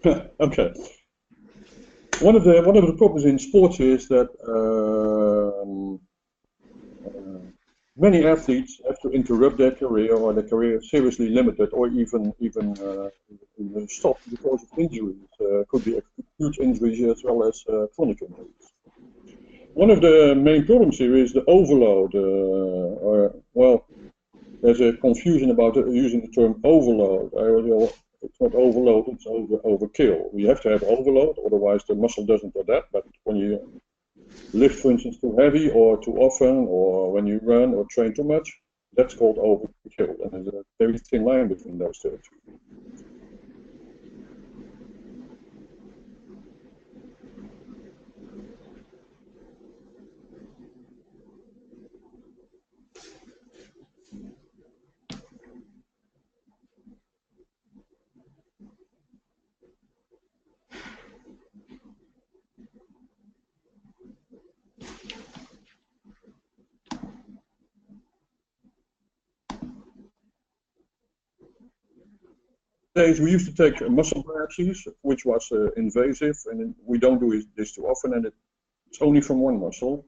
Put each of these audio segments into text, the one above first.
Okay. One of the problems in sports is that many athletes have to interrupt their career, or their career is seriously limited, or even stopped because of injuries. Could be acute injuries as well as chronic injuries. One of the main problems here is the overload. Well, there's a confusion about using the term overload. It's not overload, it's overkill. We have to have overload, otherwise the muscle doesn't adapt. But when you lift, for instance, too heavy or too often, or when you run or train too much, that's called overkill. And there's a very thin line between those two. Days we used to take muscle biopsies, which was invasive, and we don't do this too often, and it's only from one muscle,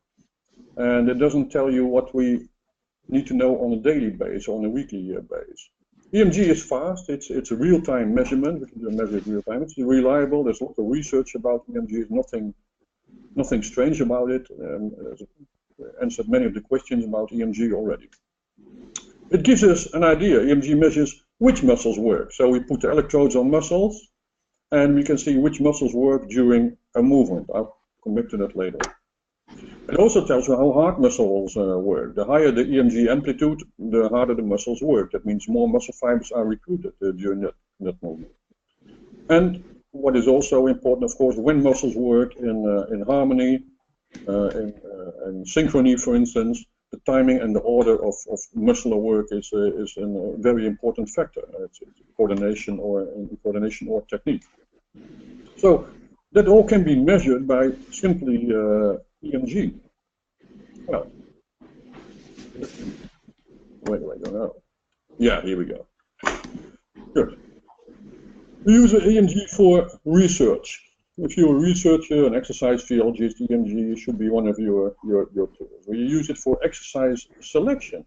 and it doesn't tell you what we need to know on a daily basis, on a weekly basis. EMG is fast, it's a real-time measurement, we can measure it real time, it's reliable, there's a lot of research about EMG, nothing strange about it, answered many of the questions about EMG already. It gives us an idea. EMG measures which muscles work. So we put the electrodes on muscles, and we can see which muscles work during a movement. I'll come back to that later. It also tells you how hard muscles work. The higher the EMG amplitude, the harder the muscles work. That means more muscle fibers are recruited during that movement. And what is also important, of course, when muscles work in harmony, in synchrony, for instance, the timing and the order of muscular work is a very important factor. It's coordination or technique. So that all can be measured by simply EMG. Well, where do I go now? Yeah, here we go. Good. We use EMG for research. If you're a researcher, an exercise physiologist, EMG should be one of your tools. We use it for exercise selection.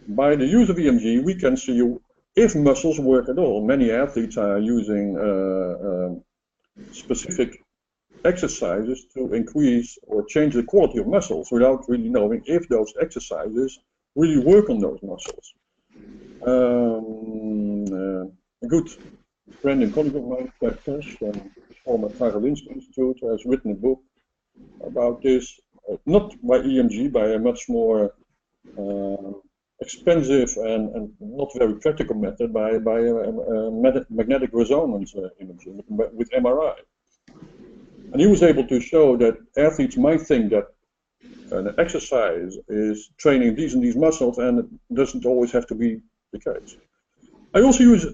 By the use of EMG, we can see if muscles work at all. Many athletes are using specific exercises to increase or change the quality of muscles without really knowing if those exercises really work on those muscles. A good friend and colleague of mine, Ted Cash, from former Karolinska Institute, has written a book about this, not by EMG, by a much more expensive and not very practical method, by magnetic resonance imaging with MRI. And he was able to show that athletes might think that an exercise is training these and these muscles, and it doesn't always have to be the case. I also use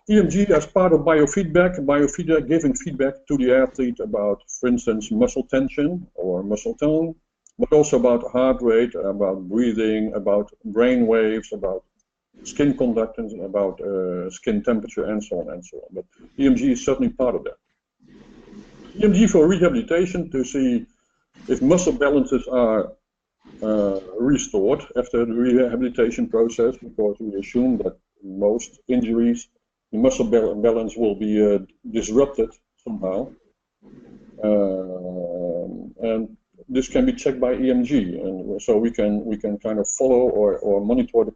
EMG as part of biofeedback, giving feedback to the athlete about, for instance, muscle tension or muscle tone, but also about heart rate, about breathing, about brain waves, about skin conductance, about skin temperature, and so on and so on. But EMG is certainly part of that. EMG for rehabilitation, to see if muscle balances are restored after the rehabilitation process, because we assume that most injuries, the muscle balance will be disrupted somehow, and this can be checked by EMG, and so we can kind of follow or monitor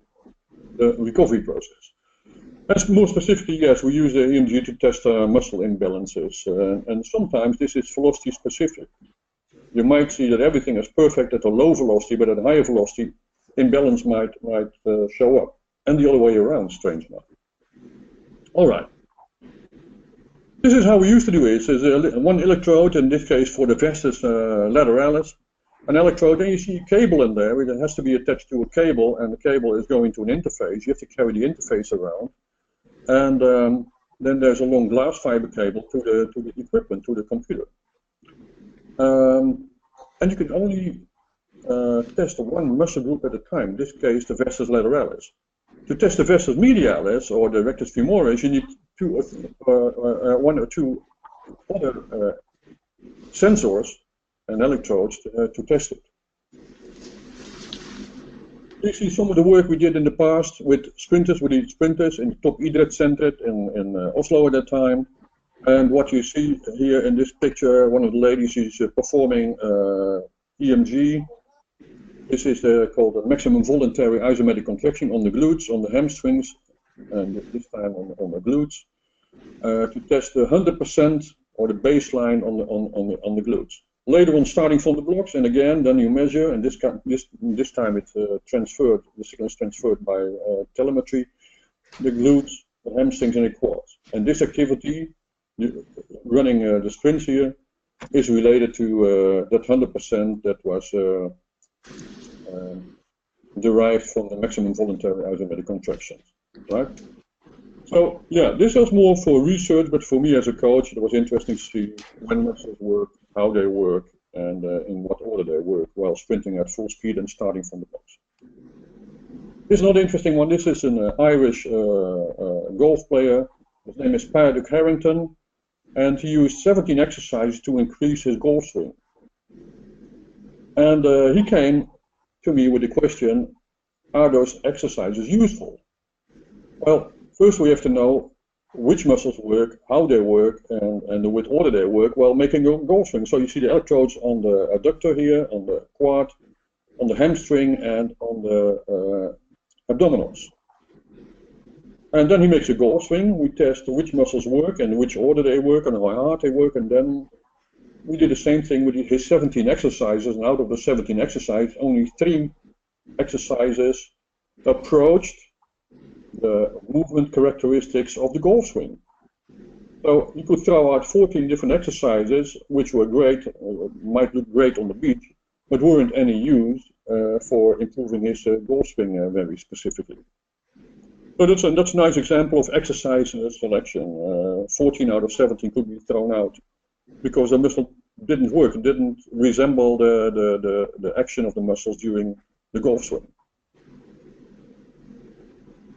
the recovery process. And more specifically, yes, we use the EMG to test muscle imbalances, and sometimes this is velocity specific. You might see that everything is perfect at a low velocity, but at a higher velocity, imbalance might show up, and the other way around, strange enough. All right. This is how we used to do it. There's one electrode, in this case for the vastus lateralis, an electrode, and you see a cable in there. It has to be attached to a cable, and the cable is going to an interface. You have to carry the interface around, and then there's a long glass fiber cable to the equipment, to the computer. And you can only test one muscle group at a time. In this case, the vastus lateralis. To test the vastus medialis or the rectus femoris, you need one or two other sensors and electrodes to test it. You see some of the work we did in the past with sprinters, with the sprinters in the top Idret Center in Oslo at that time. And what you see here in this picture, one of the ladies is performing EMG. This is called a maximum voluntary isometric contraction on the glutes, on the hamstrings, and this time on the glutes, to test the 100% or the baseline on the glutes. Later on, starting from the blocks, and again, then you measure, and this time it's transferred. The signal is transferred by telemetry, the glutes, the hamstrings, and the quads. And this activity, running the sprints here, is related to that 100% that was derived from the maximum voluntary isometric contractions, right? So yeah, this was more for research, but for me as a coach, it was interesting to see when muscles work, how they work, and in what order they work while sprinting at full speed and starting from the box. This is not an interesting one. This is an Irish golf player. His name is Paddock Harrington, and he used 17 exercises to increase his golf swing. And he came to me with the question, are those exercises useful? Well, first we have to know which muscles work, how they work, and what order they work while making a golf swing. So you see the electrodes on the adductor here, on the quad, on the hamstring, and on the abdominals. And then he makes a golf swing. We test which muscles work and which order they work and how hard they work, and then we did the same thing with his 17 exercises, and out of the 17 exercises, only 3 exercises approached the movement characteristics of the golf swing. So you could throw out 14 different exercises, which were great, might look great on the beach, but weren't any use for improving his golf swing very specifically. So that's a nice example of exercise selection. 14 out of 17 could be thrown out because the muscle didn't work, it didn't resemble the action of the muscles during the golf swing.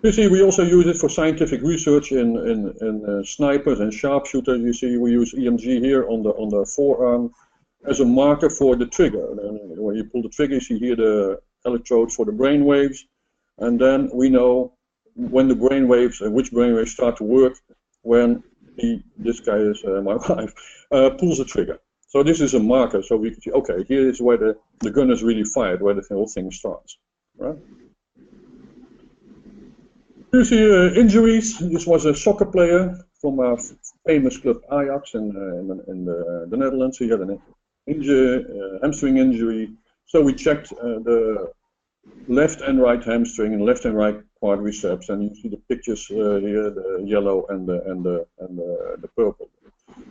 You see, we also use it for scientific research in snipers and sharpshooters. You see, we use EMG here on the forearm as a marker for the trigger. And when you pull the trigger, you see here the electrodes for the brain waves, and then we know when the brain waves and which brain waves start to work when this guy is my wife pulls the trigger. So this is a marker, so we can see, okay, here is where the gun is really fired, where the whole thing starts, right? You see injuries. This was a soccer player from a famous club Ajax in the Netherlands. He had an hamstring injury. So we checked the left and right hamstring and left and right quadriceps, and you see the pictures here, the yellow and the purple.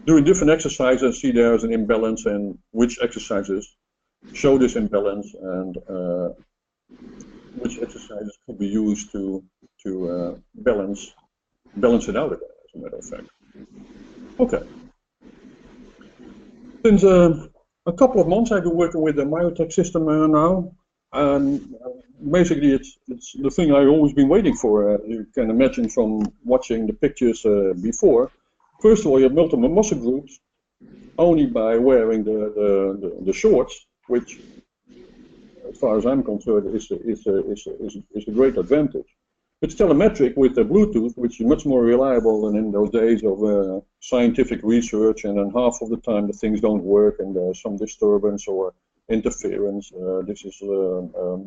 Doing different exercises, see there's an imbalance, and which exercises show this imbalance, and which exercises could be used to balance it out again, as a matter of fact. Okay. Since a couple of months I've been working with the Myotech system now, and basically it's the thing I've always been waiting for. You can imagine from watching the pictures before. First of all, you have multiple muscle groups only by wearing the shorts, which, as far as I'm concerned, is a great advantage. It's telemetric with the Bluetooth, which is much more reliable than in those days of scientific research, and then half of the time the things don't work and there's some disturbance or interference. This is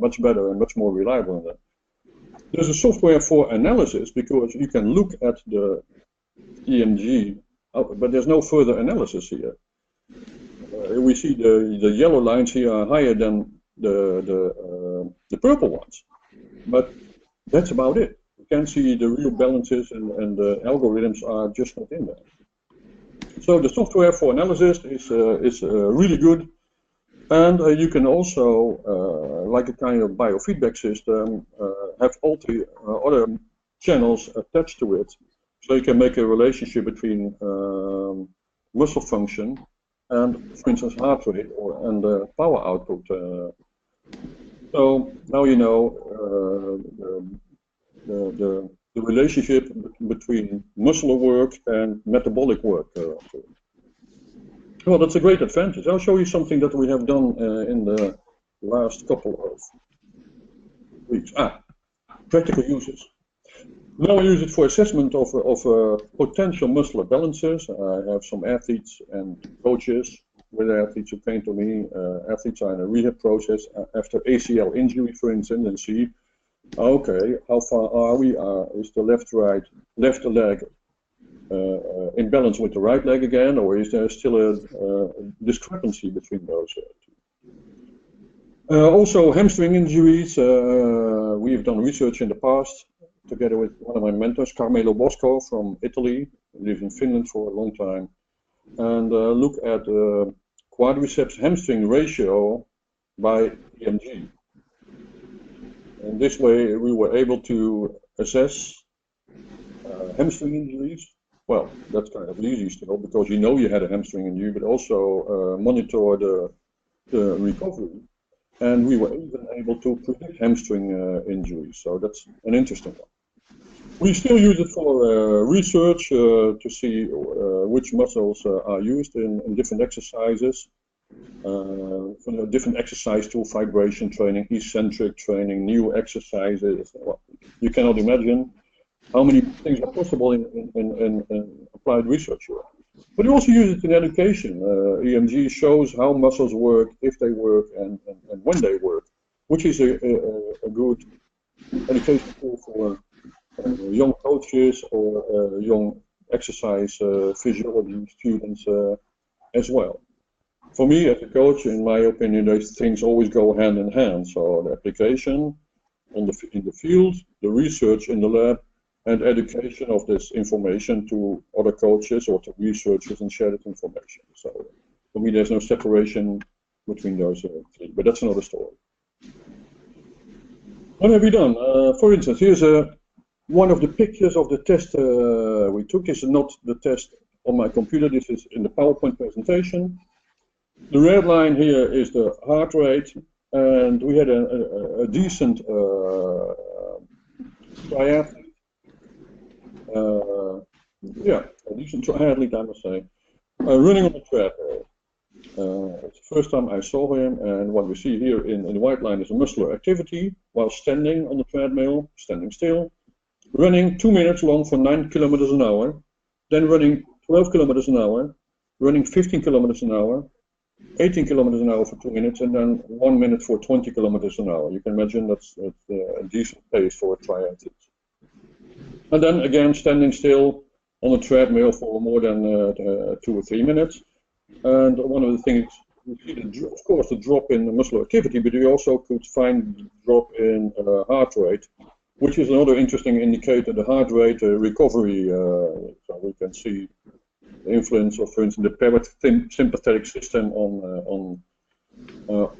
much better and much more reliable than that. There's a software for analysis, because you can look at the EMG, but there's no further analysis here. We see the yellow lines here are higher than the purple ones, but that's about it. You can't see the real balances, and the algorithms are just not in there. So the software for analysis is really good, and you can also, like a kind of biofeedback system, have other channels attached to it, so you can make a relationship between muscle function and, for instance, heart rate and power output. So now you know the relationship between muscular work and metabolic work. Well, that's a great advantage. I'll show you something that we have done in the last couple of weeks. Practical uses. Now I use it for assessment of potential muscular balances. I have some athletes and coaches with athletes who came to me. Athletes are in a rehab process after ACL injury, for instance, and see, okay, how far are we? Is the left leg in balance with the right leg again, or is there still a discrepancy between those two? Also, hamstring injuries. We have done research in the past together with one of my mentors, Carmelo Bosco from Italy, who lived in Finland for a long time, and look at quadriceps hamstring ratio by EMG. And this way we were able to assess hamstring injuries. Well, that's kind of easy still, because you know you had a hamstring injury, but also monitor the recovery. And we were even able to predict hamstring injuries, so that's an interesting one. We still use it for research to see which muscles are used in different exercises. For different exercise tool, vibration training, eccentric training, new exercises. Well, you cannot imagine how many things are possible in applied research here. But we also use it in education. EMG shows how muscles work, if they work, and when they work, which is a good education tool for young coaches or young exercise physiology students as well. For me, as a coach, in my opinion, those things always go hand in hand. So the application in the field, the research in the lab, and education of this information to other coaches or to researchers and share that information. So for me, there's no separation between those three, but that's another story. What have we done? For instance, here's one of the pictures of the test we took. This is not the test on my computer, this is in the PowerPoint presentation. The red line here is the heart rate, and we had a decent triathlete. A decent triathlete, I must say, running on the treadmill. It's the first time I saw him, and what we see here in the white line is a muscular activity while standing on the treadmill, standing still, running 2 minutes long for 9 kilometers an hour, then running 12 kilometers an hour, running 15 kilometers an hour, 18 kilometers an hour for 2 minutes, and then 1 minute for 20 kilometers an hour. You can imagine that's a decent pace for a triathlete. And then again, standing still on a treadmill for more than 2 or 3 minutes. And one of the things, you see, of course, the drop in muscular activity, but you also could find the drop in heart rate, which is another interesting indicator, the heart rate recovery. So we can see the influence of, for instance, the parasympathetic system on the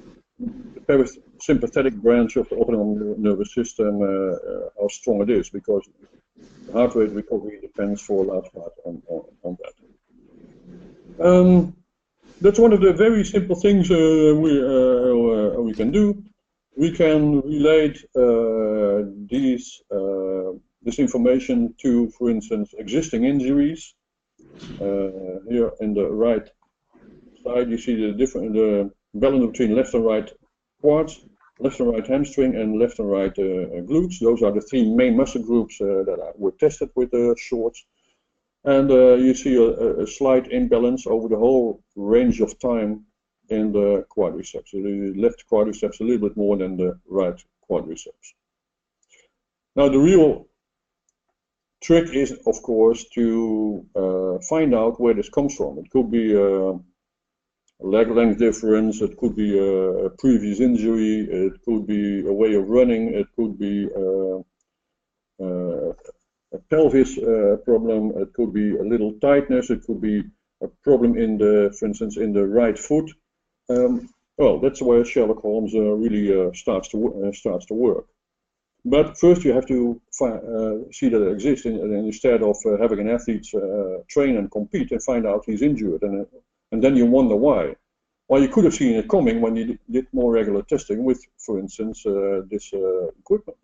parasympathetic branch of the autonomic nervous system, how strong it is, because the heart rate recovery depends for a large part on that. That's one of the very simple things we can do. We can relate this information to, for instance, existing injuries. Here in the right side, you see the balance between left and right quads, left and right hamstring, and left and right glutes. Those are the three main muscle groups that were tested with shorts. And you see a slight imbalance over the whole range of time in the quadriceps. The left quadriceps a little bit more than the right quadriceps. Now the real trick is, of course, to find out where this comes from. It could be a leg length difference, it could be a previous injury, it could be a way of running, it could be a pelvis problem, it could be a little tightness, it could be a problem in the, for instance, in the right foot. Well, that's where Sherlock Holmes really starts to work. But first you have to see that it exists, and instead of having an athlete train and compete and find out he's injured, and then you wonder why. Well, you could have seen it coming when you did more regular testing with, for instance, this equipment.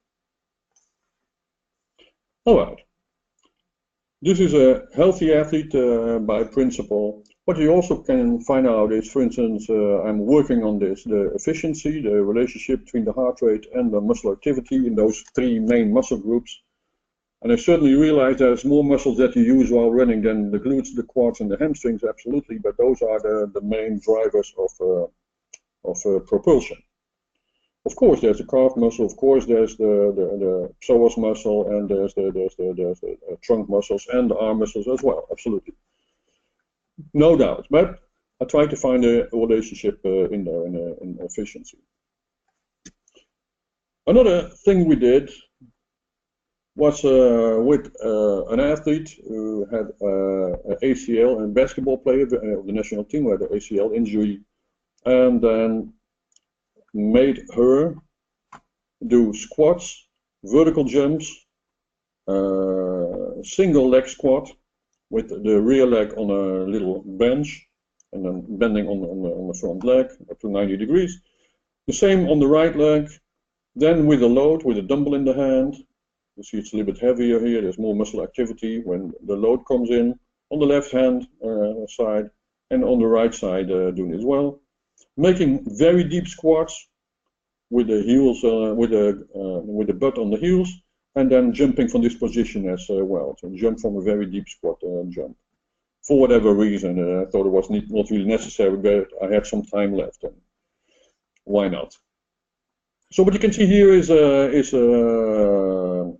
All right. This is a healthy athlete by principle. What you also can find out is, for instance, I'm working on this, the efficiency, the relationship between the heart rate and the muscle activity in those three main muscle groups. And I certainly realize there's more muscles that you use while running than the glutes, the quads, and the hamstrings, absolutely, but those are the main drivers of propulsion. Of course, there's the calf muscle. Of course, there's the psoas muscle, and there's the trunk muscles and the arm muscles as well. Absolutely, no doubt. But I try to find a relationship in there in efficiency. Another thing we did was with an athlete who had an ACL, a basketball player of the national team who had an ACL injury, and then made her do squats, vertical jumps, single leg squat with the rear leg on a little bench and then bending on the front leg up to 90 degrees. The same on the right leg, then with a load, with a dumbbell in the hand. You see it's a little bit heavier here, there's more muscle activity when the load comes in on the left hand side and on the right side doing it as well. Making very deep squats with the heels, with the butt on the heels, and then jumping from this position as well. So jump from a very deep squat jump. For whatever reason, I thought it was not really necessary, but I had some time left, and why not? So what you can see here is again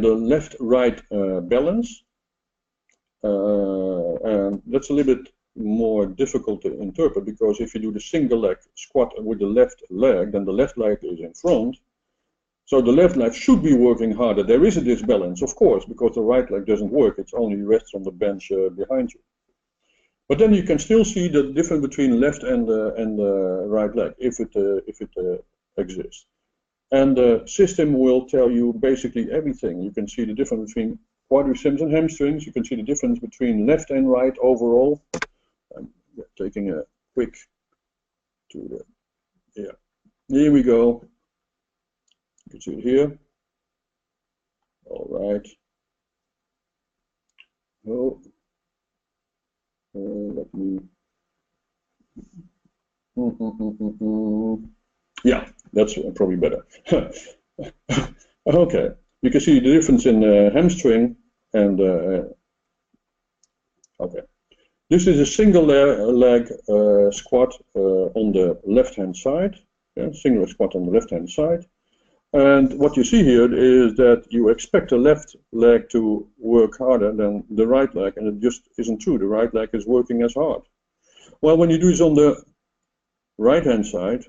the left-right balance, and that's a little bit more difficult to interpret, because if you do the single leg squat with the left leg, then the left leg is in front, so the left leg should be working harder. There is a disbalance, of course, because the right leg doesn't work, it only rests on the bench behind you. But then you can still see the difference between left and right leg, if it exists. And the system will tell you basically everything. You can see the difference between quadriceps and hamstrings. You can see the difference between left and right overall. I'm taking a quick to the, yeah. Here we go. You can see it here. All right. Oh, let me. Yeah, that's probably better. Okay, you can see the difference in hamstring and okay. This is a single leg squat on the left-hand side. Yeah, single squat on the left-hand side. And what you see here is that you expect the left leg to work harder than the right leg, and it just isn't true. The right leg is working as hard. Well, when you do this on the right-hand side,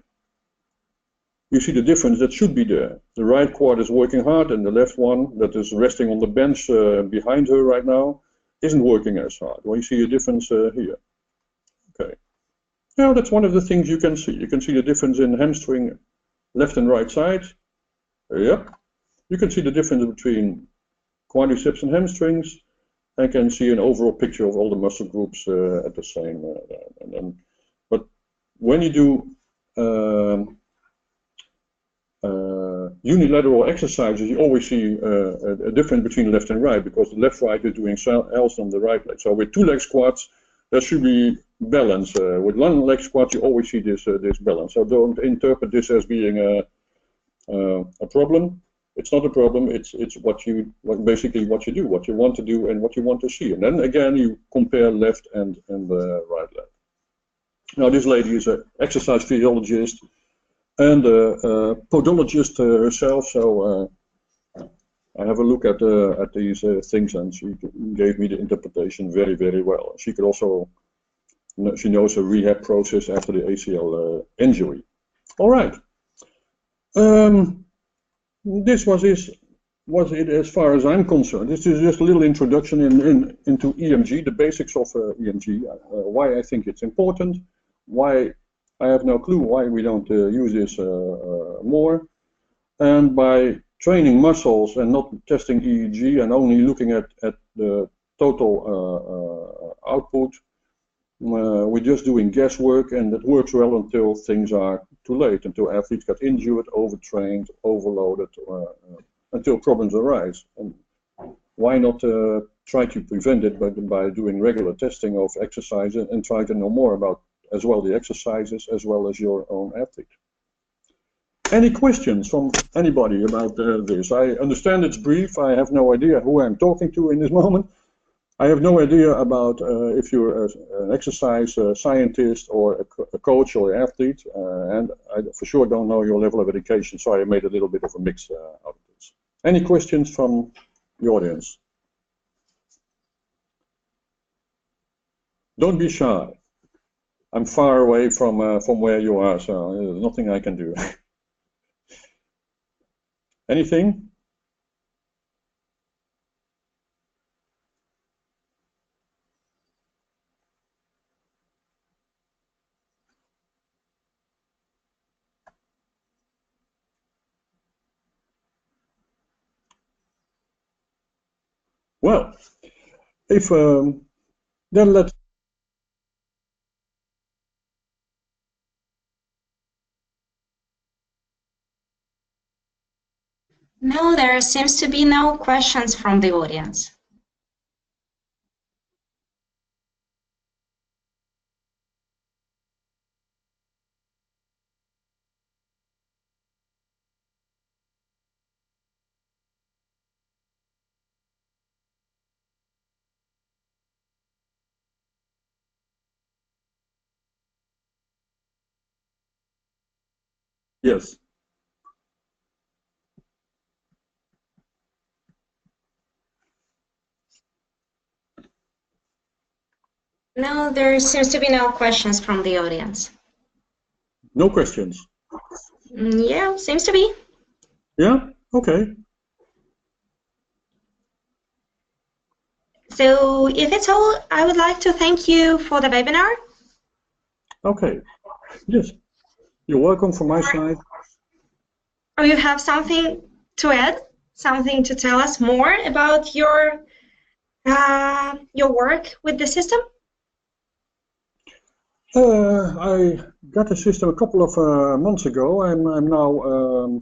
you see the difference that should be there. The right quad is working hard, and the left one that is resting on the bench behind her right now isn't working as hard. Well, you see a difference here. Okay. Now that's one of the things you can see. You can see the difference in hamstring left and right side. Yep. You can see the difference between quadriceps and hamstrings, and can see an overall picture of all the muscle groups at the same. But when you do unilateral exercises, you always see a difference between left and right, because the left right is doing something else on the right leg. So with 2 leg squats, there should be balance. With 1 leg squats, you always see this balance. So don't interpret this as being a problem. It's not a problem. It's basically what you do, what you want to do, and what you want to see. And then again, you compare left and the right leg. Now this lady is an exercise physiologist and a podologist herself, so I have a look at these things, and she gave me the interpretation very, very well. She could also, she knows the rehab process after the ACL injury. All right. This was it as far as I'm concerned. This is just a little introduction into EMG, the basics of EMG, why I think it's important, why I have no clue why we don't use this more, and by training muscles and not testing EEG and only looking at the total output, we're just doing guesswork, and it works well until things are too late, until athletes get injured, overtrained, overloaded, until problems arise. And why not try to prevent it by doing regular testing of exercise and try to know more about as well the exercises as well as your own athlete. Any questions from anybody about this? I understand it's brief. I have no idea who I'm talking to in this moment. I have no idea about if you're an exercise scientist or a coach or an athlete, and I for sure don't know your level of education, so I made a little bit of a mix out of this. Any questions from the audience? Don't be shy. I'm far away from where you are, so there's nothing I can do. Anything? Well, if then let's. No, there seems to be no questions from the audience. Yes. No, there seems to be no questions from the audience. No questions? Yeah, seems to be. Yeah? Okay. So if it's all, I would like to thank you for the webinar. Okay. Yes. You're welcome from my side. Or you have something to add? Something to tell us more about your work with the system? I got the system a couple of months ago. I'm now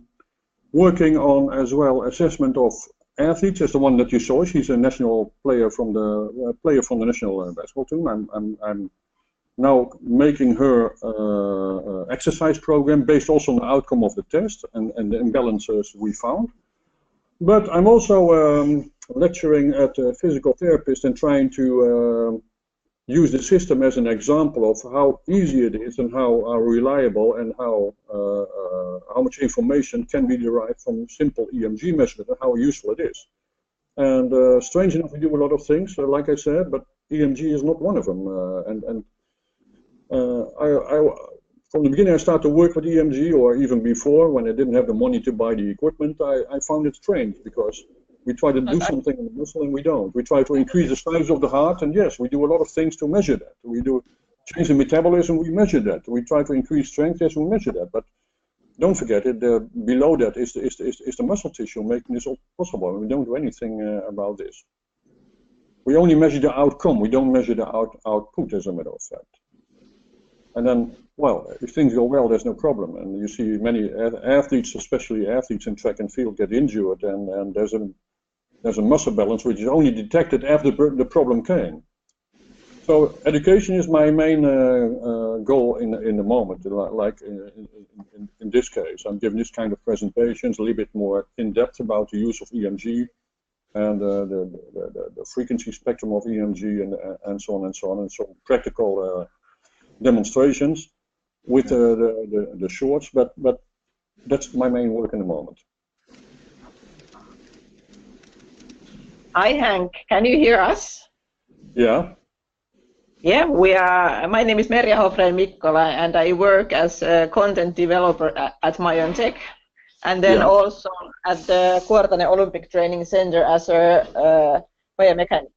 working on as well assessment of athletes as the one that you saw. She's a national player from the national basketball team. I'm now making her exercise program based also on the outcome of the test and the imbalances we found. But I'm also lecturing at a physical therapist and trying to use the system as an example of how easy it is and how reliable and how much information can be derived from simple EMG measurement and how useful it is. And strange enough, we do a lot of things, like I said, but EMG is not one of them. From the beginning, I started to work with EMG, or even before, when I didn't have the money to buy the equipment, I found it strange because we try to do something in the muscle and we don't. We try to increase the size of the heart, and yes, we do a lot of things to measure that. We do change the metabolism, we measure that. We try to increase strength, yes, we measure that. But don't forget it. Below that is the muscle tissue making this all possible. And we don't do anything about this. We only measure the outcome. We don't measure the output, as a matter of fact. And then, well, if things go well, there's no problem. And you see many athletes, especially athletes in track and field, get injured, and there's a muscle balance which is only detected after the problem came. So education is my main goal in the moment. Like in this case, I'm giving this kind of presentations, a little bit more in depth about the use of EMG and the frequency spectrum of EMG and so on and so on, and so practical demonstrations with the shorts, but that's my main work in the moment. Hi Hank, can you hear us? Yeah. Yeah, we are. My name is Merja Hofrein-Mikkola, and I work as a content developer at Myontech, and then also at the Kuortane Olympic Training Center as a biomechanic.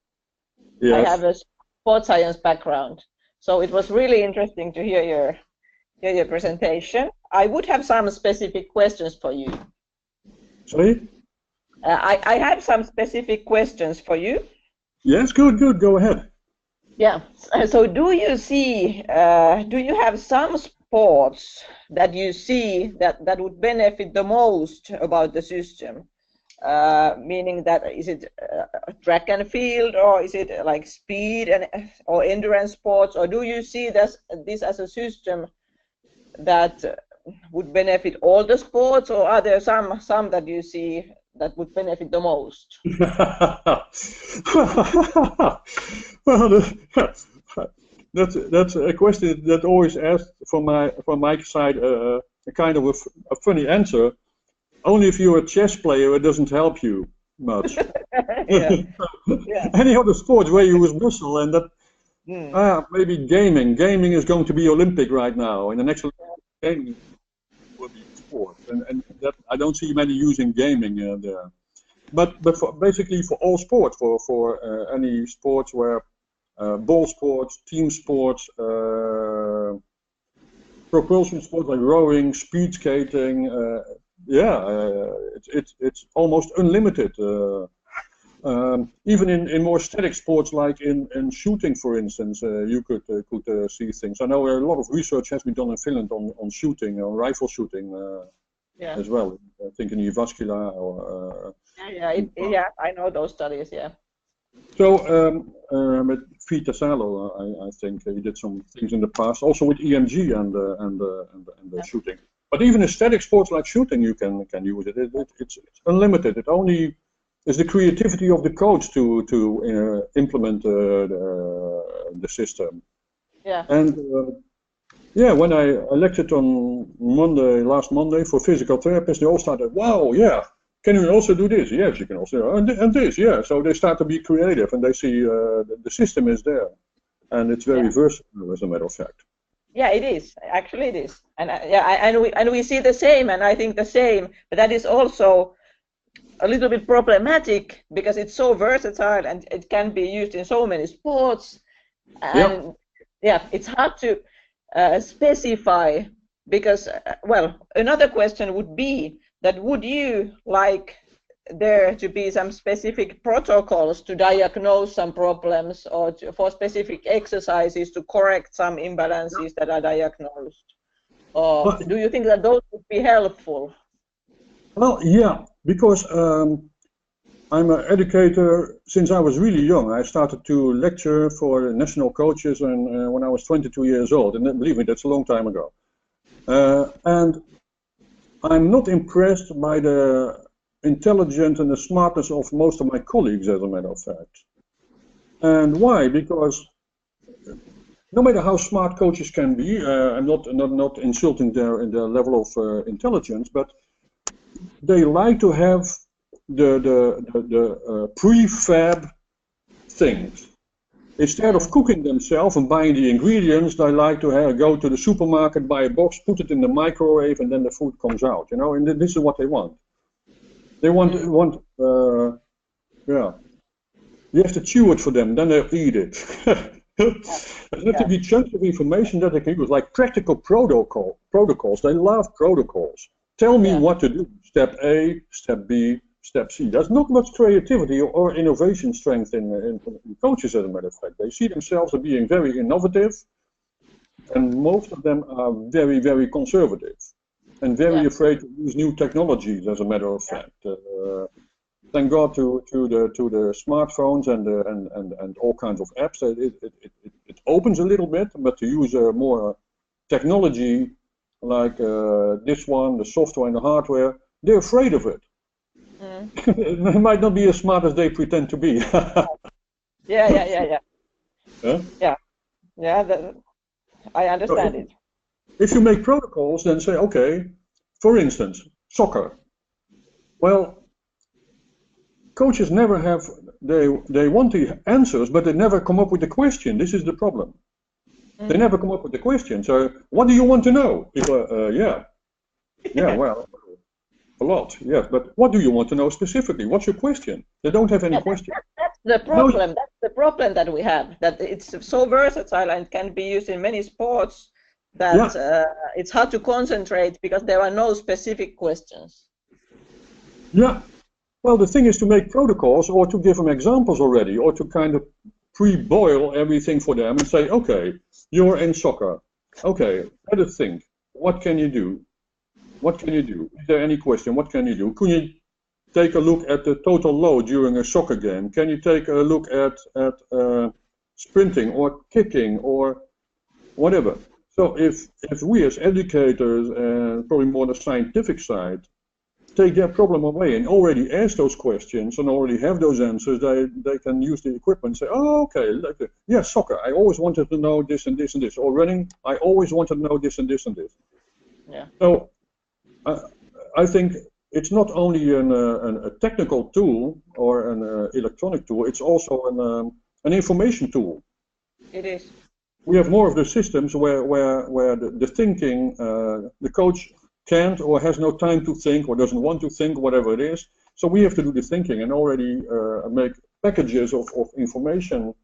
Yes. I have a sports science background, so it was really interesting to hear your presentation. I would have some specific questions for you. Sorry? I have some specific questions for you. Yes, good. Go ahead. Yeah. So, do you see? Do you have some sports that you see that would benefit the most about the system? meaning that is it track and field, or is it like speed and or endurance sports, or do you see this as a system that would benefit all the sports, or are there some that you see that would benefit the most? Well, that's a question that always asked from my side a kind of a funny answer. Only if you're a chess player, it doesn't help you much. Yeah. Yeah. Any other sports where you use muscle, and that maybe gaming. Gaming is going to be Olympic right now, and the next gaming will be sport, and that I don't see many using gaming there. But basically for all sports, for any sports where ball sports, team sports, propulsion sports like rowing, speed skating, it's almost unlimited. Even in more static sports like in shooting, for instance, you could see things. I know a lot of research has been done in Finland on shooting, on rifle shooting as well. I think in Jyväskylä or. I know those studies. Yeah. So with Vita Salo, I think he did some things in the past, also with EMG and the shooting. But even in static sports like shooting, you can use it. It's unlimited. It only is the creativity of the coach to implement the system. Yeah. And when I lectured on last Monday for physical therapists, they all started, wow, yeah. Can you also do this? Yes, you can also, and this, yeah. So they start to be creative, and they see the system is there, and it's very versatile, as a matter of fact. Yeah, it is. Actually, it is, and we see the same, and I think the same. But that is also a little bit problematic because it's so versatile and it can be used in so many sports, and it's hard to specify because another question would be that would you like there to be some specific protocols to diagnose some problems or for specific exercises to correct some imbalances that are diagnosed? Or do you think that those would be helpful? Well, yeah, because I'm an educator since I was really young. I started to lecture for national coaches when I was 22 years old, and believe me, that's a long time ago. And I'm not impressed by the intelligence and the smartness of most of my colleagues, as a matter of fact. And why? Because no matter how smart coaches can be, I'm not insulting their level of intelligence, but they like to have the prefab things. Instead of cooking themselves and buying the ingredients, they like to go to the supermarket, buy a box, put it in the microwave, and then the food comes out. You know, and this is what they want. They want you have to chew it for them, then they'll eat it. There's not to be chunks of information that they can use, like practical protocols. They love protocols. Tell me what to do. Step A, step B, step C. There's not much creativity or innovation strength in coaches, as a matter of fact. They see themselves as being very innovative, and most of them are very, very conservative and very afraid to use new technologies, as a matter of fact. Thank God to the smartphones and all kinds of apps. It opens a little bit, but to use more technology like this one, the software and the hardware, they're afraid of it. They might not be as smart as they pretend to be. Yeah. I understand it. If you make protocols, then say, okay, for instance, soccer. Well, coaches never have, they want the answers, but they never come up with the question. This is the problem. They never come up with the question. So, what do you want to know? People, well, a lot, yes. But what do you want to know specifically? What's your question? They don't have any question. That's the problem. That's the problem that we have. That it's so versatile and can be used in many sports that it's hard to concentrate because there are no specific questions. Yeah. Well, the thing is to make protocols or to give them examples already, or to kind of pre-boil everything for them and say, okay, you're in soccer. Okay, let us think. What can you do? What can you do? Is there any question? What can you do? take a look at the total load during a soccer game? Can you take a look at sprinting or kicking or whatever? So if we as educators, and probably more the scientific side, take their problem away and already ask those questions and already have those answers, they can use the equipment and say, oh, okay, yeah, soccer, I always wanted to know this and this and this. Or running, I always wanted to know this and this and this. Yeah. So I think it's not only a technical tool or an electronic tool, it's also an information tool. It is. We have more of the systems where the thinking, the coach can't or has no time to think or doesn't want to think, whatever it is. So we have to do the thinking and already make packages of information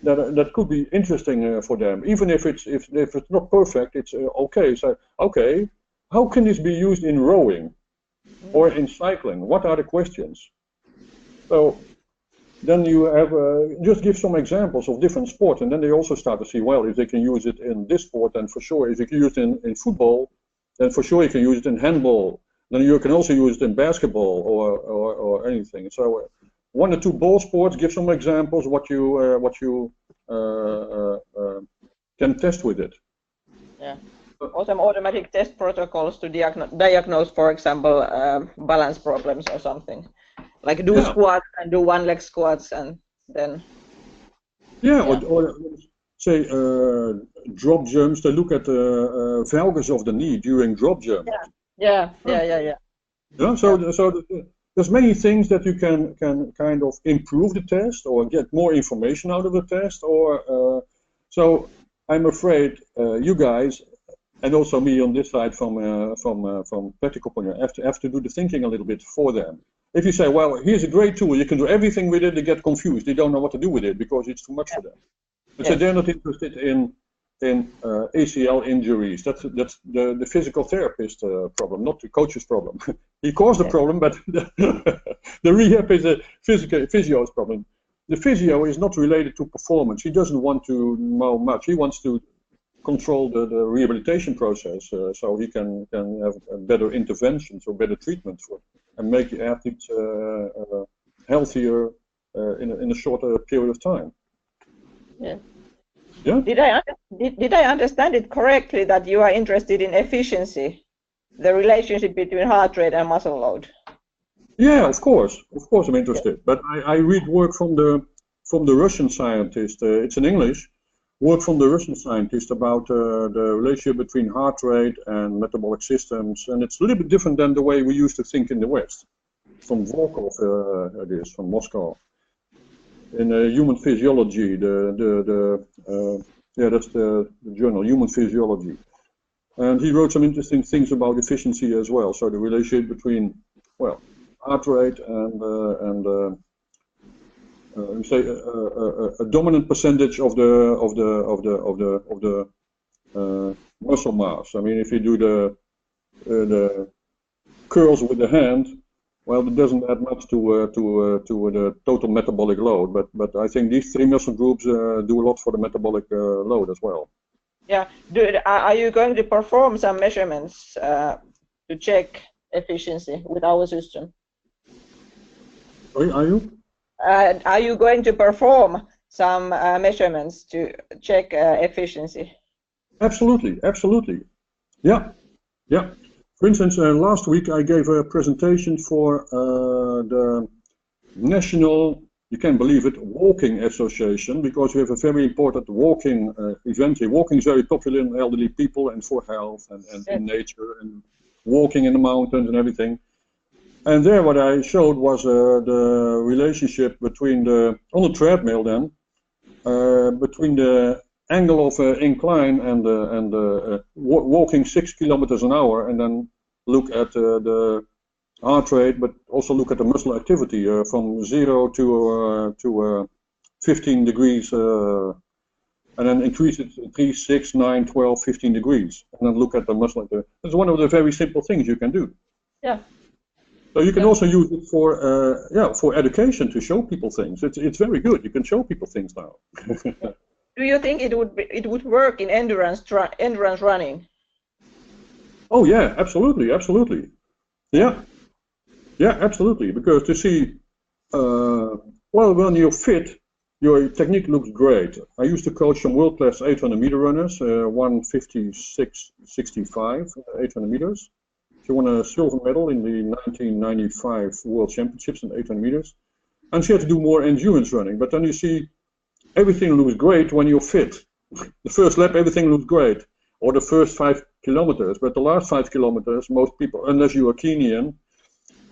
that could be interesting for them. Even if it's not perfect, it's okay. So okay, how can this be used in rowing or in cycling? What are the questions? So then you have just give some examples of different sports, and then they also start to see, well, if they can use it in this sport, then for sure. If you can use it in football, then for sure you can use it in handball. Then you can also use it in basketball or anything. So one or two ball sports, give some examples what you can test with it. Yeah. Or some automatic test protocols to diagnose, for example, balance problems or something. Like do squats and do one leg squats and then. Yeah. Or say drop jumps. They look at the valgus of the knee during drop jumps. Yeah. So there's many things that you can kind of improve the test or get more information out of the test. Or so I'm afraid you guys and also me on this side from practical point of view have to do the thinking a little bit for them. If you say, well, here's a great tool, you can do everything with it, they get confused. They don't know what to do with it because it's too much for them. But so they're not interested in ACL injuries. That's the physical therapist problem, not the coach's problem. He caused the problem, but the rehab is a physio's problem. The physio is not related to performance. He doesn't want to know much. He wants to control the rehabilitation process so he can have better interventions or better treatment for and make the athletes healthier in a shorter period of time. Yeah. Yeah. Did I understand it correctly that you are interested in efficiency, the relationship between heart rate and muscle load? Yeah, of course I'm interested. But I read work from the Russian scientist. It's in English. Work from the Russian scientist about the relationship between heart rate and metabolic systems, and it's a little bit different than the way we used to think in the West. From Volkov, it is from Moscow. In Human Physiology, that's the journal, Human Physiology, and he wrote some interesting things about efficiency as well. So the relationship between, well, heart rate and say a dominant percentage of the muscle mass. I mean, if you do the curls with the hand, well, it doesn't add much to the total metabolic load. But I think these three muscle groups do a lot for the metabolic load as well. Yeah. Are you going to perform some measurements to check efficiency with our system? Sorry, are you? Are you going to perform some measurements to check efficiency? Absolutely. Yeah. For instance, last week I gave a presentation for the National, you can't believe it, Walking Association, because we have a very important walking event here. Walking is very popular in elderly people and for health and in nature and walking in the mountains and everything. And there what I showed was the relationship between on the treadmill then, between the angle of incline and walking 6 kilometers an hour, and then look at the heart rate, but also look at the muscle activity from 0 to 15 degrees, and then increase it 3, 6, 9, 12, 15 degrees, and then look at the muscle activity. It's one of the very simple things you can do. Yeah. So you can also use it for education to show people things. It's very good. You can show people things now. Do you think it would work in endurance running? Oh yeah, absolutely. Yeah. Yeah, absolutely. Because to see, well, when you're fit, your technique looks great. I used to coach some world-class 800-meter runners, 1:56.65, 800 meters. She won a silver medal in the 1995 World Championships in 800 meters. And she had to do more endurance running. But then you see, everything looks great when you're fit. The first lap, everything looks great. Or the first 5 kilometers. But the last 5 kilometers, most people, unless you're a Kenyan,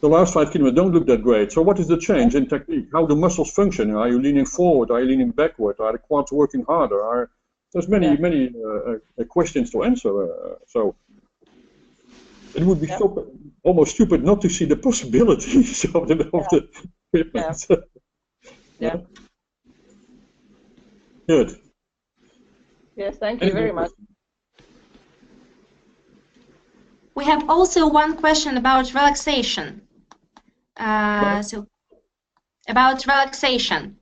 the last 5 kilometers don't look that great. So what is the change in technique? How do muscles function? Are you leaning forward? Are you leaning backward? Are the quads working harder? There's many questions to answer. So it would be almost stupid not to see the possibilities of the equipment. Yeah. Good. Yes, thank you very much. We have also one question about relaxation. So, about relaxation.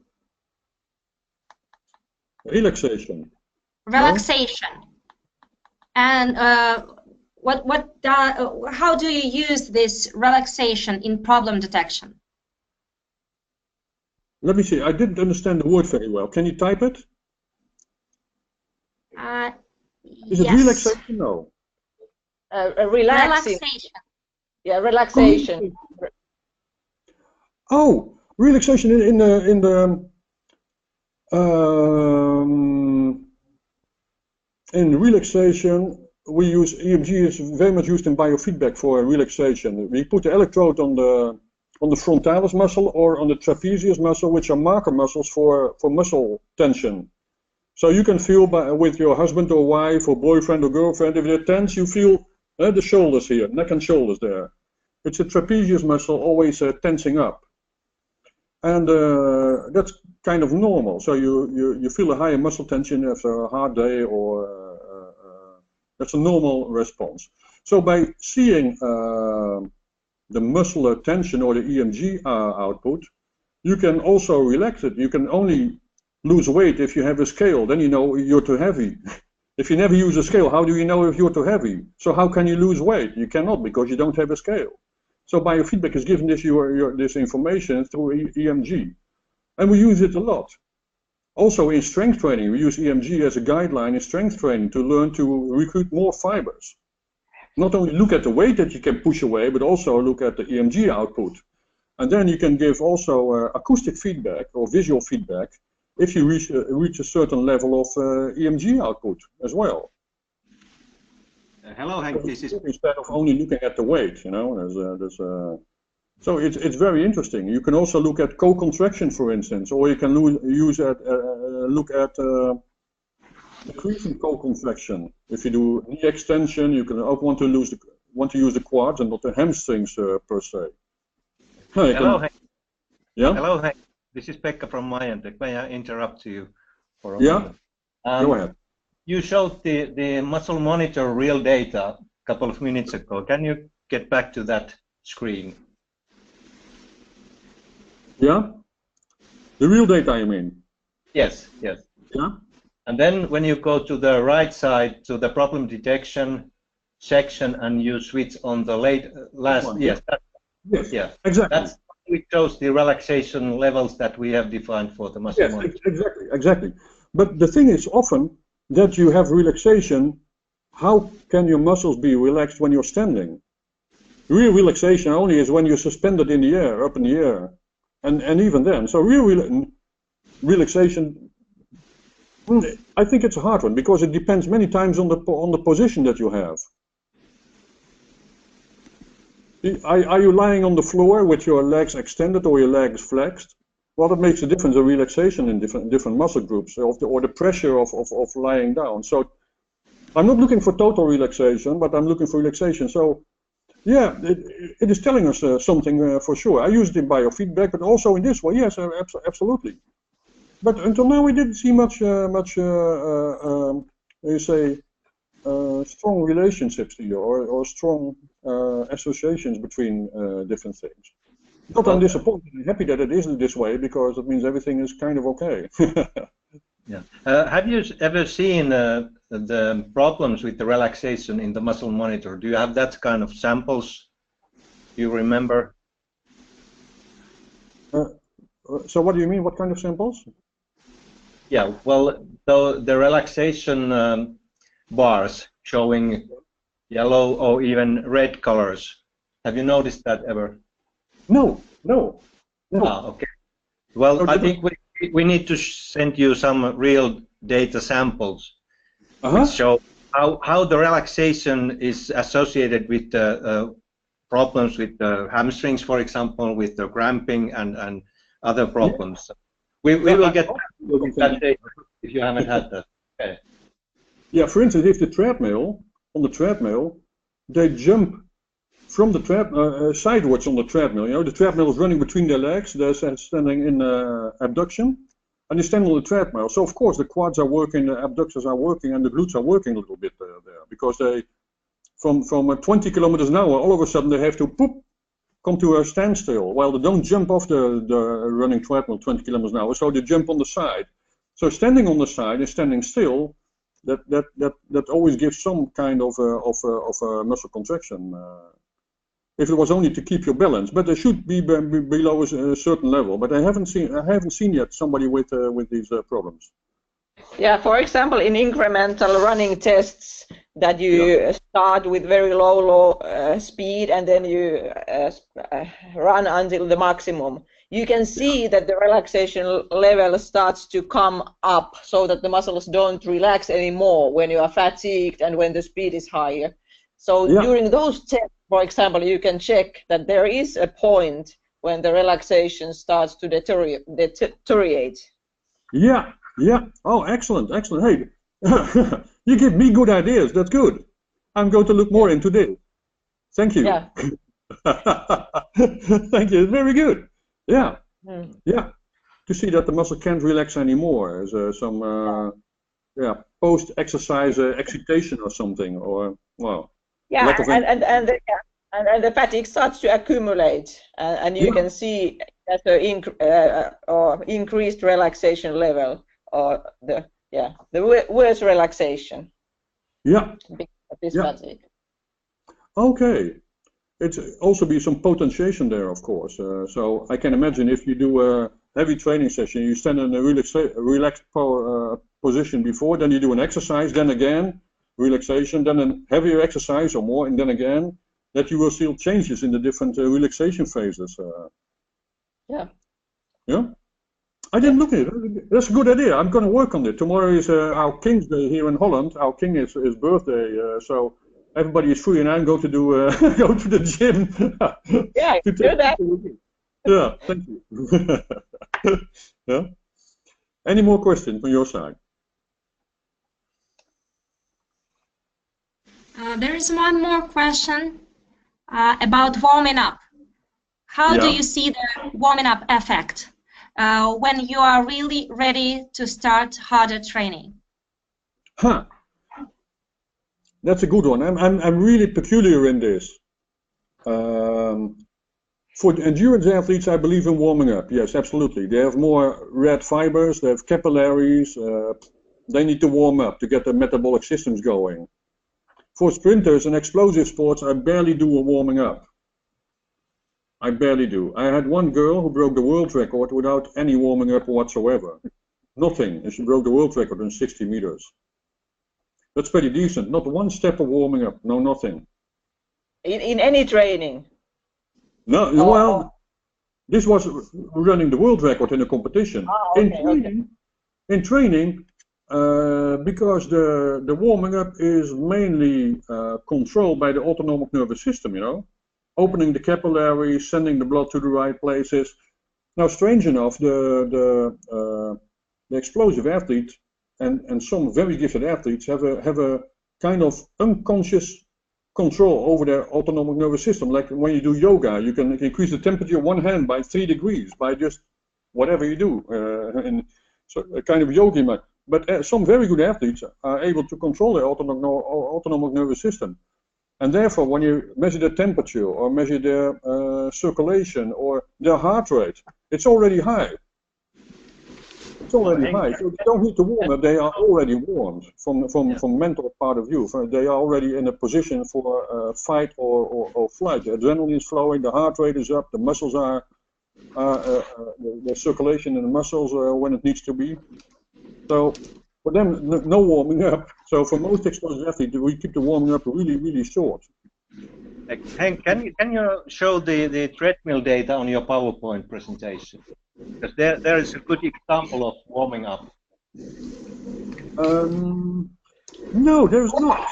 Relaxation. Relaxation. No? And how do you use this relaxation in problem detection? Let me see. I didn't understand the word very well. Can you type it? Is it relaxation? No. Relaxation. Yeah, relaxation. Oh, relaxation in relaxation. We use EMG is very much used in biofeedback for relaxation. We put the electrode on the frontalis muscle or on the trapezius muscle, which are marker muscles for muscle tension. So you can feel with your husband or wife or boyfriend or girlfriend, if they're tense, you feel the shoulders here, neck and shoulders there. It's a trapezius muscle always tensing up. And that's kind of normal. So you feel a higher muscle tension after a hard day, or that's a normal response. So by seeing the muscular tension or the EMG output, you can also relax it. You can only lose weight if you have a scale, then you know you're too heavy. If you never use a scale, how do you know if you're too heavy? So how can you lose weight? You cannot, because you don't have a scale. So biofeedback is giving this this information through EMG. And we use it a lot. Also in strength training, we use EMG as a guideline in strength training to learn to recruit more fibers. Not only look at the weight that you can push away, but also look at the EMG output. And then you can give also acoustic feedback or visual feedback if you reach a certain level of EMG output as well. Hello, Henk. This is instead of only looking at the weight, you know. So it's very interesting. You can also look at co-contraction, for instance, or you can look at decreasing co-contraction. If you do knee extension, you can want to use the quads and not the hamstrings per se. Hello, Henk. Yeah. Hello, Henk. This is Pekka from Myantech. May I interrupt you for a moment? Go ahead. You showed the muscle monitor real data a couple of minutes ago. Can you get back to that screen? Yeah? The real data, you mean? Yes, yes. Yeah? And then when you go to the right side to the problem detection section and you switch on the last, yes, exactly. That's it shows the relaxation levels that we have defined for the muscle monitor. Exactly. But the thing is often that you have relaxation, how can your muscles be relaxed when you're standing? Real relaxation only is when you're suspended in the air, up in the air. And even then. So real relaxation, I think it's a hard one, because it depends many times on the position that you have. Are you lying on the floor with your legs extended or your legs flexed? Well, that makes a difference, a relaxation in different muscle groups, or the pressure of lying down. So I'm not looking for total relaxation, but I'm looking for relaxation. So yeah, it is telling us something for sure. I used it in biofeedback, but also in this way, yes, absolutely. But until now, we didn't see much strong relationships here, or strong associations between different things. But I'm disappointed and happy that it isn't this way, because it means everything is kind of okay. Yeah. Have you ever seen the problems with the relaxation in the muscle monitor? Do you have that kind of samples? Do you remember? So what do you mean? What kind of samples? Yeah, well, the relaxation bars showing yellow or even red colors. Have you noticed that ever? No. Ah, okay. Well, I think we need to send you some real data samples which show how the relaxation is associated with problems with the hamstrings, for example, with the cramping and other problems. Yeah. We will get that data if you haven't had that. Okay. Yeah, for instance, if on the treadmill, they jump from the sideways on the treadmill. You know, the treadmill is running between their legs. They're standing in abduction, and they stand on the treadmill. So of course the quads are working, the abductors are working, and the glutes are working a little bit there because they, from 20 kilometers an hour, all of a sudden they have to come to a standstill. Well, they don't jump off the running treadmill 20 kilometers an hour, so they jump on the side. So standing on the side and standing still, that always gives some kind of muscle contraction. If it was only to keep your balance, but they should be below a certain level. But I haven't seen yet somebody with these problems. Yeah, for example, in incremental running tests, that you start with very low speed and then you run until the maximum. You can see that the relaxation level starts to come up, so that the muscles don't relax anymore when you are fatigued and when the speed is higher. So during those tests, for example, you can check that there is a point when the relaxation starts to deteriorate. Yeah. Oh, excellent. Hey, you give me good ideas. That's good. I'm going to look more into this. Thank you. Yeah. Thank you. It's very good. Yeah. Yeah. To see that the muscle can't relax anymore. There's some post-exercise excitation or something, or well. Yeah, and the fatigue starts to accumulate, and you can see that the increased relaxation level, or the worse relaxation. Yeah. Because of this fatigue. Okay. It's also be some potentiation there, of course. So I can imagine if you do a heavy training session, you stand in a relaxed position before, then you do an exercise, then again relaxation, then a heavier exercise or more, and then again, that you will see changes in the different relaxation phases. Yeah. I didn't look at it. That's a good idea. I'm going to work on it. Tomorrow is our King's Day here in Holland. Our King is his birthday, so everybody is free, and I'm going to do go to the gym. Yeah, do that. Yeah, thank you. Yeah. Any more questions on your side? There is one more question about warming up. How do you see the warming up effect when you are really ready to start harder training? That's a good one. I'm really peculiar in this. For endurance athletes, I believe in warming up. Yes, absolutely. They have more red fibers, they have capillaries. They need to warm up to get their metabolic systems going. For sprinters and explosive sports, I barely do a warming up. I barely do. I had one girl who broke the world record without any warming up whatsoever. Nothing. And she broke the world record in 60 meters. That's pretty decent. Not one step of warming up. No, nothing. In any training? No, well, this was running the world record in a competition. Oh, okay, in training, because the warming up is mainly controlled by the autonomic nervous system, you know, opening the capillaries, sending the blood to the right places. Now, strange enough, the explosive athlete and some very gifted athletes have a kind of unconscious control over their autonomic nervous system. Like when you do yoga, you can increase the temperature of one hand by 3 degrees by just whatever you do. And so a kind of yogi. But some very good athletes are able to control their autonomic nervous system. And therefore, when you measure their temperature or measure their circulation or their heart rate, it's already high. It's already high, so they don't need to warm up. They are already warmed from mental part of view. They are already in a position for fight or flight. The adrenaline is flowing, the heart rate is up, the muscles are the circulation in the muscles when it needs to be. So for them, no warming up. So for most explosive athletes, we keep the warming up really, really short. Henk, can you show the treadmill data on your PowerPoint presentation? Because there is a good example of warming up. No, there's not.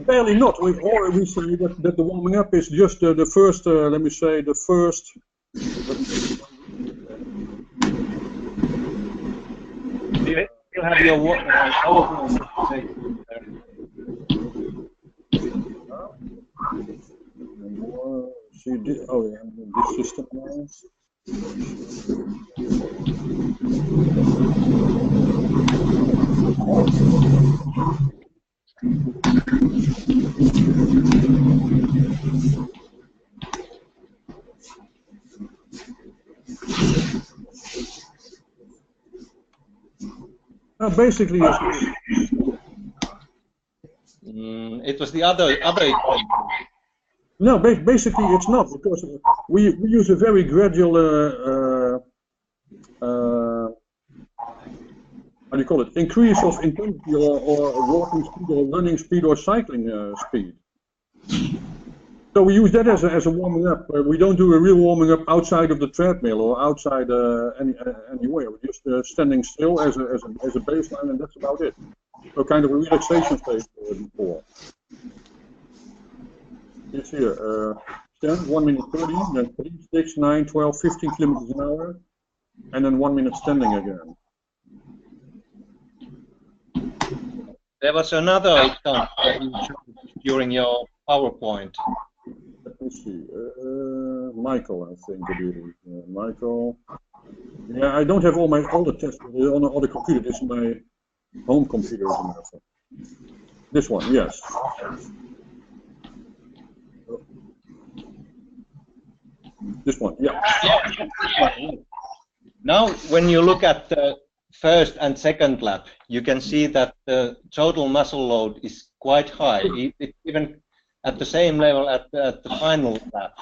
Barely not. We already say that the warming up is just the first, let me say, the first. You have your PowerPoint presentation there. Oh yeah, this system now. Basically, it was the other example. No, basically it's not, because we use a very gradual, how do you call it, increase of intensity or walking speed or running speed or cycling speed. So we use that as a warming up. We don't do a real warming up outside of the treadmill or outside anywhere. We're just standing still as a baseline, and that's about it. So kind of a relaxation phase before. It's here, 10, 1 minute 30, then 3, 6, 9, 12, 15 kilometers an hour, and then 1 minute standing again. There was another example that you showed during your PowerPoint. Let me see, Michael, I think it is. Michael. Yeah, I don't have all the tests on the computer. This is my home computer, as a matter of fact. This one, yes. This one, yeah. Now, when you look at the first and second lap, you can see that the total muscle load is quite high. It's even at the same level at the final lap.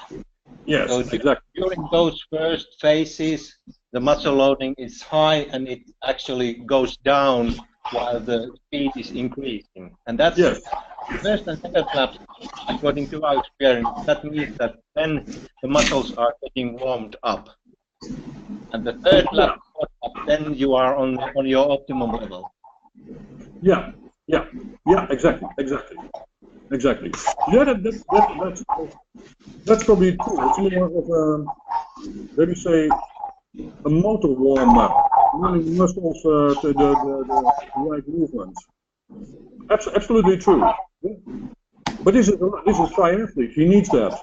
Yes, so exactly. During those first phases, the muscle loading is high and it actually goes down while the speed is increasing. And that's first and second laps, according to our experience. That means that then the muscles are getting warmed up. And the third lap, then you are on your optimum level. Yeah, exactly. Yeah, that's probably true. It's more of a, let me say, a motor warm-up, running muscles to the right movements. Absolutely true. Yeah. But this is a triathlete. He needs that.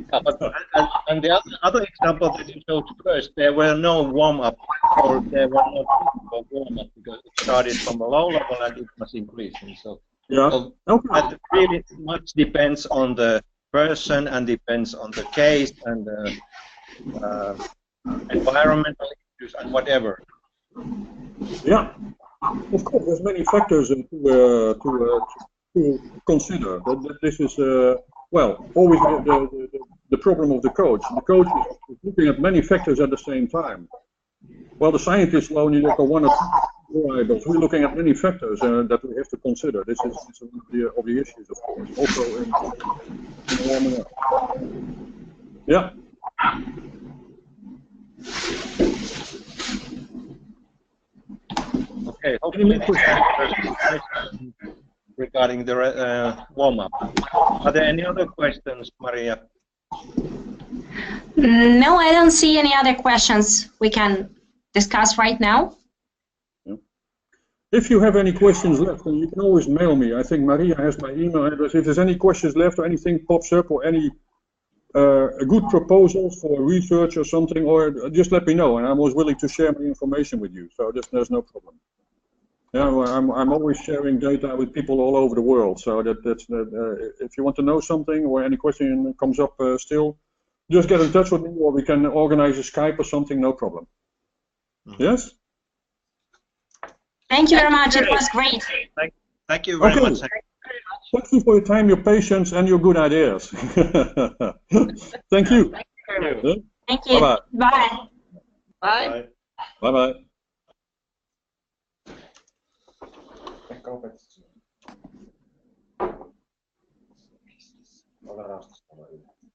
But, and the other example that you showed first, there were no warm-up, or there were no physical warm-up, because it started from a low level and it was increasing. So, that really much depends on the person and depends on the case and the environmental issues and whatever. Yeah, of course, there's many factors to consider. This is well, always the problem of the coach. The coach is looking at many factors at the same time. Well, the scientists will only look at one or two variables. We're looking at many factors that we have to consider. This is one of the issues, of course, also in warming up. Yeah. Okay, hopefully regarding the warm-up. Are there any other questions, Maria? No, I don't see any other questions we can discuss right now. If you have any questions left, then you can always mail me. I think Maria has my email address. If there's any questions left or anything pops up or any good proposals for research or something, or just let me know, and I'm always willing to share my information with you. So there's no problem. Yeah, well, I'm always sharing data with people all over the world. So if you want to know something or any question comes up still, just get in touch with me, or we can organize a Skype or something. No problem. Yes. Thank you very much. It was great. Thank you very much. Thank you for your time, your patience, and your good ideas. Thank you. Thank you. Bye-bye. Bye. Bye. Bye-bye. Olla rauhassa.